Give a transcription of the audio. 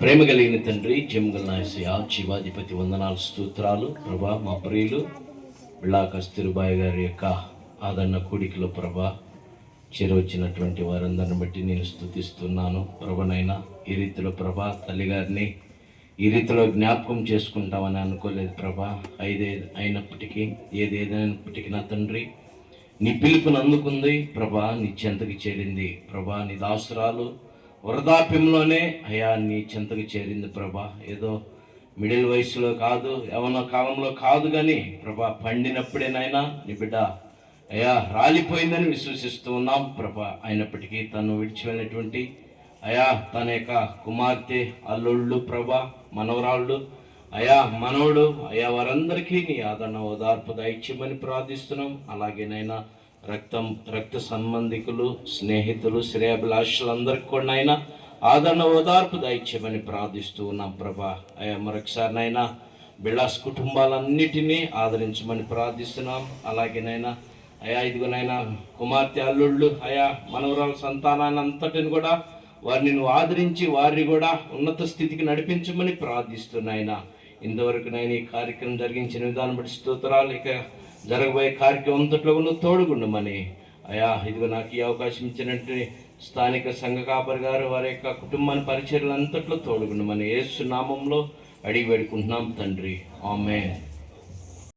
ప్రేమ కలిగిన తండ్రి, జయముగల యేసయ్యా, జీవాధిపతి వందనాలు, స్తోత్రాలు ప్రభా. మా ప్రియులు బిళ్ళా కస్తూరిబాయి గారి యొక్క ఆదరణ కూడికలో ప్రభా చేరవచ్చినటువంటి వారందరిని బట్టి నేను స్తుతిస్తున్నాను ప్రభనైనా. ఈ రీతిలో ప్రభా తల్లిగారిని ఈ రీతిలో జ్ఞాపకం చేసుకుంటామని అనుకోలేదు ప్రభా. అయినప్పటికీ ఏదేదైనప్పటికీ నా తండ్రి నీ పిలుపుని అందుకుంది ప్రభా, నీ చెంతకి చేరింది ప్రభా. నీ దాసురాలు వృద్ధాప్యంలోనే అయ్యా నీ చెంతకు చేరింది ప్రభా. ఏదో మిడిల్ వయసులో కాదు, యవ్వన కాలంలో కాదు, కానీ ప్రభా పండినప్పుడేనైనా నీ బిడ్డ అయ్యా రాలిపోయిందని విశ్వసిస్తూ ఉన్నాం ప్రభా. అయినప్పటికీ తను విడిచిపోయినటువంటి అయా తన యొక్క కుమార్తె, అల్లుళ్ళు ప్రభా, మనవరాళ్ళు, అయా మనవడు, అయా వారందరికీ నీ ఆదరణ ఓదార్పు దయచేయమని ప్రార్థిస్తున్నాం. అలాగేనైనా రక్త సంబంధికులు, స్నేహితులు, శ్రేయాభిలాషులందరికీ కూడా అయినా ఆదరణ ఓదార్పు దయచేయమని ప్రార్థిస్తూ ఉన్నాం ప్రభా. అయా మరొకసారినైనా బిళ్ళాస్ కుటుంబాలన్నిటినీ ఆదరించమని ప్రార్థిస్తున్నాం. అలాగేనైనా అయా ఇదిగోనైనా కుమార్తె, అల్లుళ్ళు, అయా మనవరాల సంతానాన్ని అంతటిని కూడా వారిని నువ్వు ఆదరించి వారిని కూడా ఉన్నత స్థితికి నడిపించమని ప్రార్థిస్తున్నాయినా. ఇంతవరకు నేను ఈ కార్యక్రమం జరిగించిన విధానం బట్టి స్తోత్రాలు. ఇక జరగబోయే కార్యక్రమం అంతట్లో నువ్వు తోడుగుండమని అయా ఇదిగో నాకు ఈ అవకాశం ఇచ్చినట్టు స్థానిక సంఘ కాపరి గారు వారి యొక్క కుటుంబాన్ని పరిచర్యలు అంతట్లో తోడుగుండమని యేసు నామంలో అడిగి వేడుకుంటున్నాం తండ్రి. ఆమేన్.